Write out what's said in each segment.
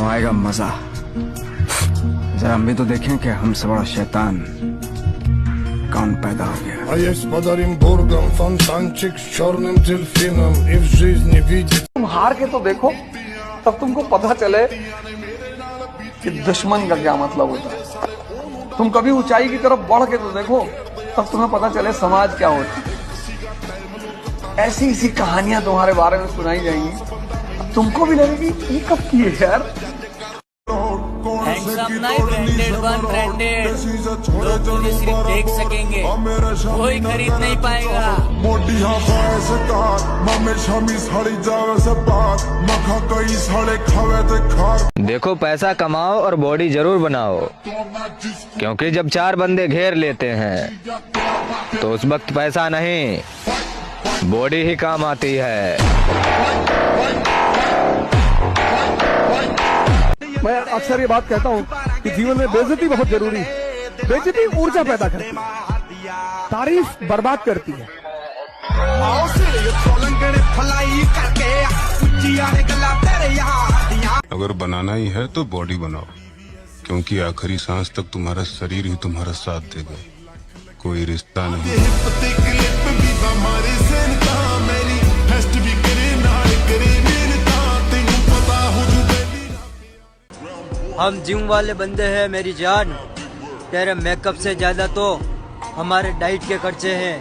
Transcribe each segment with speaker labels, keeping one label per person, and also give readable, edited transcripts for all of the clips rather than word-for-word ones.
Speaker 1: आएगा मजा। जरा हम भी तो देखें कि हमसे बड़ा शैतान कौन पैदा हो गया।
Speaker 2: तुम हार के तो देखो, तब तुमको पता चले कि दुश्मन का क्या मतलब होता है। तुम कभी ऊंचाई की तरफ बढ़ के तो देखो, तब तुम्हें पता चले समाज क्या होता है। ऐसी ऐसी कहानियां तुम्हारे बारे में सुनाई जाएंगी, तुमको भी लगेगी ये कब की है यार।
Speaker 3: लोग तुझे सिर्फ देख सकेंगे, कोई खरीद नहीं पाएगा।
Speaker 4: देखो पैसा कमाओ और बॉडी जरूर बनाओ, क्योंकि जब 4 बंदे घेर लेते हैं तो उस वक्त पैसा नहीं बॉडी ही काम आती है।
Speaker 2: मैं अक्सर ये बात कहता हूँ कि जीवन में बेइज्जती बहुत जरूरी है। बेइज्जती ऊर्जा पैदा करती है, तारीफ बर्बाद करती है।
Speaker 5: अगर बनाना ही है तो बॉडी बनाओ, क्योंकि आखिरी सांस तक तुम्हारा शरीर ही तुम्हारा साथ देगा, कोई रिश्ता नहीं।
Speaker 3: हम जिम वाले बंदे हैं मेरी जान, तेरे मेकअप से ज्यादा तो हमारे डाइट के खर्चे हैं।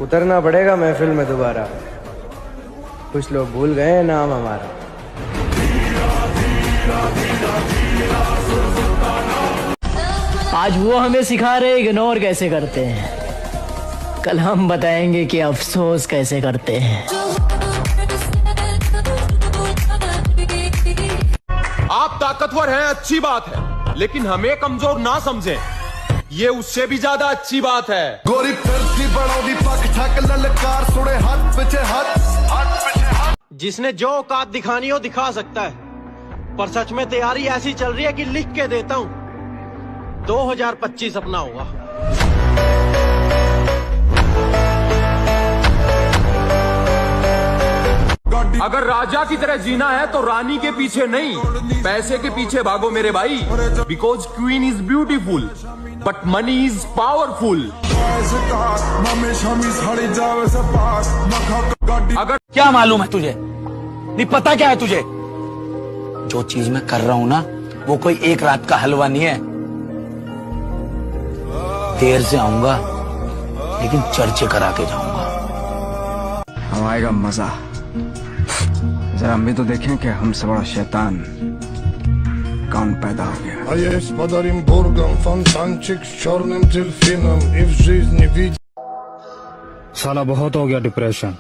Speaker 6: उतरना पड़ेगा महफिल में दोबारा, कुछ लोग भूल गए नाम हमारा।
Speaker 7: आज वो हमें सिखा रहे इग्नोर कैसे करते हैं, कल हम बताएंगे कि अफसोस कैसे करते हैं।
Speaker 8: आप ताकतवर हैं, अच्छी बात है, लेकिन हमें कमजोर ना समझें, ये उससे भी ज्यादा अच्छी बात है। गोरी फिरती बड़ोदी पक ठक ललकार सुने हाथ पीछे हाथ। जिसने जो औकात दिखानी हो दिखा सकता है, पर सच में तैयारी ऐसी चल रही है कि लिख के देता हूँ 2025 अपना होगा। अगर राजा की तरह जीना है तो रानी के पीछे नहीं, पैसे के पीछे भागो मेरे भाई। Because queen is beautiful but money is powerful. अगर
Speaker 9: क्या मालूम है तुझे, नहीं पता क्या है तुझे? जो चीज मैं कर रहा हूं ना, वो कोई एक रात का हलवा नहीं है। देर से आऊंगा लेकिन चर्चे करा के जाऊंगा।
Speaker 1: अब आएगा मजा। जरा हम भी तो देखें कि हमसे बड़ा शैतान कौन पैदा हो गया।
Speaker 10: साला बहुत हो गया डिप्रेशन,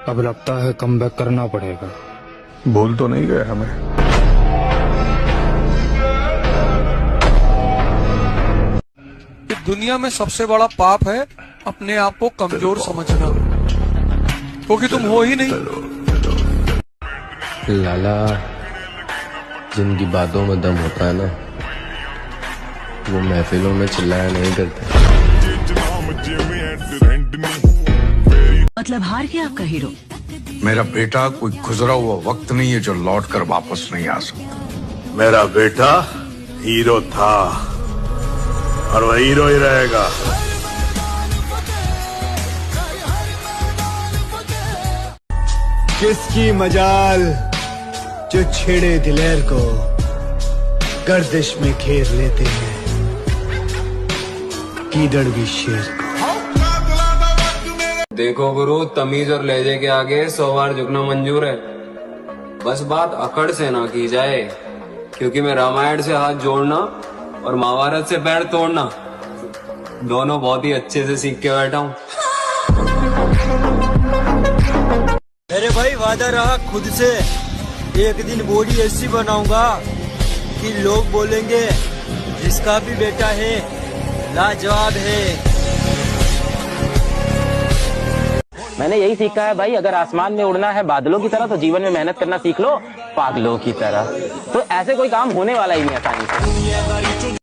Speaker 10: अब लगता है कमबैक करना पड़ेगा।
Speaker 5: भूल तो नहीं गए हमें?
Speaker 2: दुनिया में सबसे बड़ा पाप है अपने आप को कमजोर समझना, क्योंकि तुम हो ही नहीं।
Speaker 6: लाला, जिनकी बातों में दम होता है ना, वो महफिलों में चिल्लाया नहीं करते।
Speaker 7: मतलब हार गया आपका हीरो?
Speaker 11: मेरा बेटा कोई गुजरा हुआ वक्त नहीं है जो लौट कर वापस नहीं आ सकता। मेरा बेटा हीरो था और वह हीरो ही रहेगा।
Speaker 12: किसकी मजाल जो छेड़े दिलेर को गर्दिश में घेर लेते हैं, कीदड़ भी शेर को।
Speaker 13: देखो गुरु, तमीज और लहजे के आगे 100 बार झुकना मंजूर है, बस बात अकड़ से ना की जाए, क्योंकि मैं रामायण से हाथ जोड़ना और महाभारत से पैर तोड़ना दोनों बहुत ही अच्छे से सीख के बैठा हूँ।
Speaker 3: मेरे भाई वादा रहा खुद से, एक दिन बॉडी ऐसी बनाऊंगा कि लोग बोलेंगे जिसका भी बेटा है लाजवाब है।
Speaker 7: मैंने यही सीखा है भाई, अगर आसमान में उड़ना है बादलों की तरह तो जीवन में मेहनत करना सीख लो पागलों की तरह। तो ऐसे कोई काम होने वाला ही नहीं आसानी से।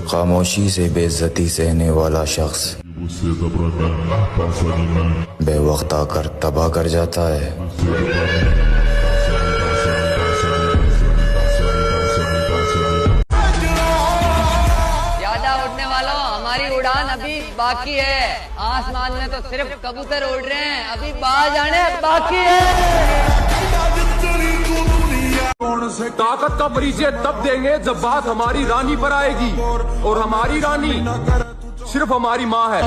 Speaker 14: खामोशी से बेइज्जती सहने वाला शख्स
Speaker 6: बेवक्त आकर तबाह कर जाता है।
Speaker 14: ज्यादा उड़ने वालों, हमारी उड़ान अभी बाकी है। आसमान में तो सिर्फ कबूतर उड़ रहे हैं, अभी बाहर जाने बाकी है।
Speaker 8: ताकत का परिचय तब देंगे जब बात हमारी रानी पर आएगी, और हमारी रानी सिर्फ हमारी माँ है।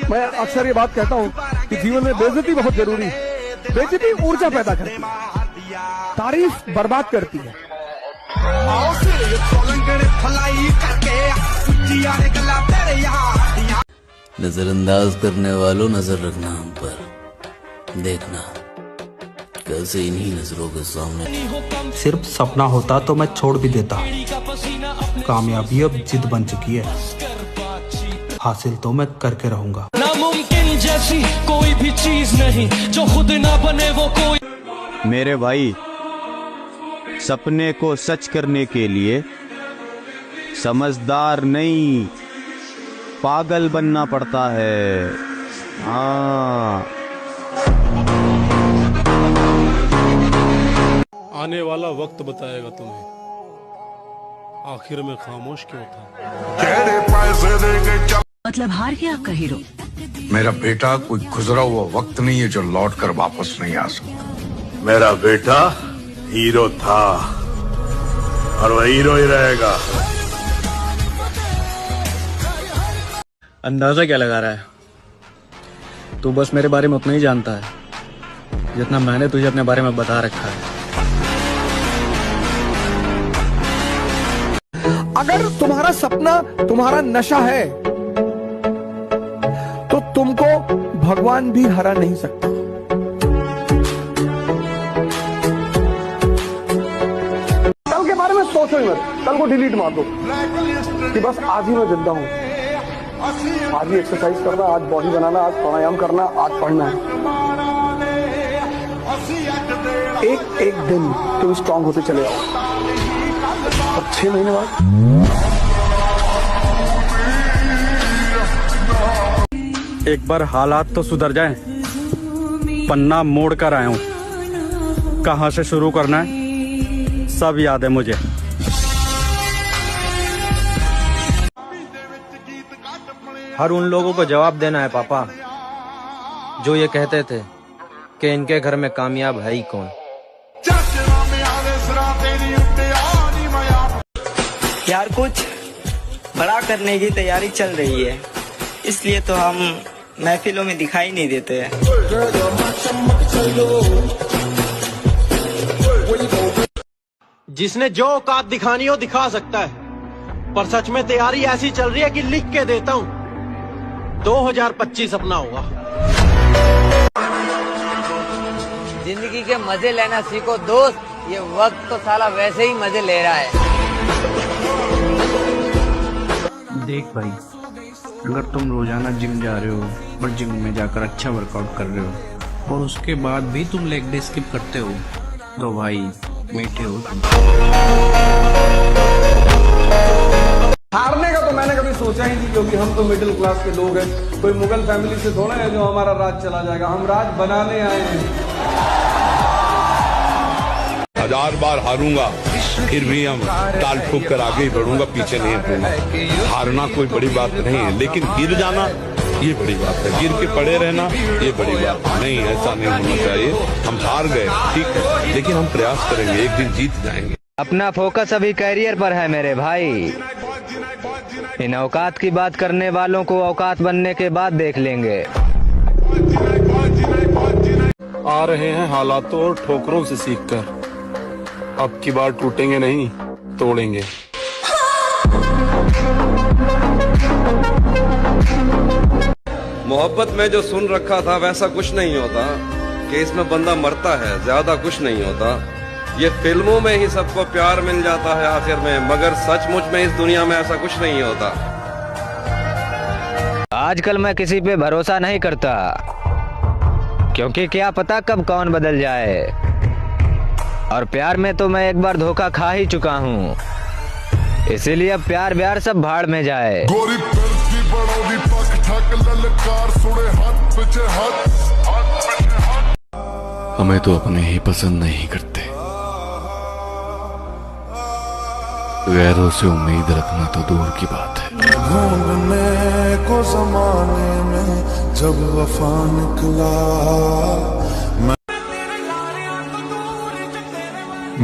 Speaker 2: मैं अक्सर ये बात कहता हूँ कि जीवन में बेइज्जती बहुत जरूरी है। बेइज्जती ऊर्जा पैदा करती है, तारीफ बर्बाद करती है।
Speaker 15: नजरअंदाज करने वालों, नजर रखना हम पर, देखना कैसे इन्हीं नजरों के सामने।
Speaker 9: सिर्फ सपना होता तो मैं छोड़ भी देता। कामयाबी अब जिद बन चुकी है, हासिल तो मैं करके रहूंगा।
Speaker 3: नामुमकिन जैसी कोई भी चीज नहीं, जो खुद ना बने वो कोई।
Speaker 16: मेरे भाई, सपने को सच करने के लिए समझदार नहीं, पागल बनना पड़ता है। हाँ,
Speaker 17: आने वाला वक्त बताएगा तुम्हें आखिर में खामोश क्यों था।
Speaker 18: मतलब हार गया आपका हीरो?
Speaker 11: मेरा बेटा कोई गुजरा हुआ वक्त नहीं है जो लौट कर वापस नहीं आ सकता। मेरा बेटा हीरो था और वह हीरो ही रहेगा।
Speaker 19: अंदाजा क्या लगा रहा है? तू बस मेरे बारे में उतना ही जानता है जितना मैंने तुझे अपने बारे में बता रखा है।
Speaker 2: अगर तुम्हारा सपना तुम्हारा नशा है तो तुमको भगवान भी हरा नहीं सकता। कल के बारे में सोचो ही मत, कल को डिलीट मार दो कि बस आज ही मैं जिंदा हूं। आज ही एक्सरसाइज करना, आज बॉडी बनाना, आज प्राणायाम करना, आज पढ़ना है। एक एक दिन तुम स्ट्रांग होते चले आओ, और 6 महीने बाद
Speaker 19: एक बार हालात तो सुधर जाएं, पन्ना मोड़ कर आया हूं। कहां से शुरू करना है सब याद है मुझे।
Speaker 3: हर उन लोगों को जवाब देना है पापा जो ये कहते थे कि इनके घर में कामयाब है ही कौन।
Speaker 20: यार कुछ बड़ा करने की तैयारी चल रही है, इसलिए तो हम महफिलों में दिखाई नहीं देते हैं।
Speaker 3: जिसने जो औकात दिखानी हो दिखा सकता है, पर सच में तैयारी ऐसी चल रही है कि लिख के देता हूँ 2025 अपना होगा।
Speaker 14: जिंदगी के मजे लेना सीखो दोस्त, ये वक्त तो साला वैसे ही मजे ले रहा है।
Speaker 19: देख भाई, अगर तुम रोजाना जिम जा रहे हो और जिम में जाकर अच्छा वर्कआउट कर रहे हो और उसके बाद भी तुम लेग डे स्किप करते हो तो भाई मीठे हो तुम।
Speaker 2: हारने का तो मैंने कभी सोचा ही नहीं, क्योंकि हम तो मिडिल क्लास के लोग हैं। कोई मुगल फैमिली से थोड़ा है जो हमारा राज चला जाएगा। हम राज बनाने आए हैं।
Speaker 5: 1000 बार हारूंगा फिर भी हम ताल ठोक कर आगे ही बढ़ूंगा, पीछे नहीं हटूंगा। हारना कोई बड़ी बात नहीं है, लेकिन गिर जाना ये बड़ी बात है। गिर के पड़े रहना ये बड़ी बात नहीं, ऐसा नहीं होना चाहिए। हम हार गए ठीक है, लेकिन हम प्रयास करेंगे, एक दिन जीत जाएंगे।
Speaker 4: अपना फोकस अभी कैरियर पर है मेरे भाई। इन औकात की बात करने वालों को औकात बनने के बाद देख लेंगे।
Speaker 17: आ रहे हैं हालातों और ठोकरों से सीखकर, अब की बार टूटेंगे नहीं तोड़ेंगे।
Speaker 21: मोहब्बत में जो सुन रखा था वैसा कुछ नहीं होता, कि इसमें बंदा मरता है, ज्यादा कुछ नहीं होता। ये फिल्मों में ही सबको प्यार मिल जाता है आखिर में, मगर सचमुच में इस दुनिया में ऐसा कुछ नहीं होता।
Speaker 4: आजकल मैं किसी पे भरोसा नहीं करता, क्योंकि क्या पता कब कौन बदल जाए। और प्यार में तो मैं एक बार धोखा खा ही चुका हूँ। इसीलिए अब प्यार व्यार सब भाड़ में जाए।
Speaker 11: गोरी फिरती बड़ोदी पक ठक ललकार सुने हाथ पीछे हाथ।
Speaker 18: हमें तो अपने ही पसंद नहीं करते, गैरों से उम्मीद रखना तो दूर की बात है।
Speaker 11: ढूंढने को जमाने में जब वफा निकला,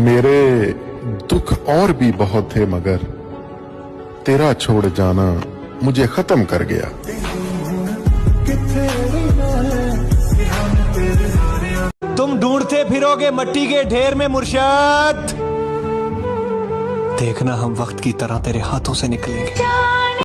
Speaker 11: मेरे दुख और भी बहुत थे मगर तेरा छोड़ जाना मुझे खत्म कर गया।
Speaker 22: तुम ढूंढते फिरोगे मट्टी के ढेर में मुर्शद, देखना हम वक्त की तरह तेरे हाथों से निकलेंगे।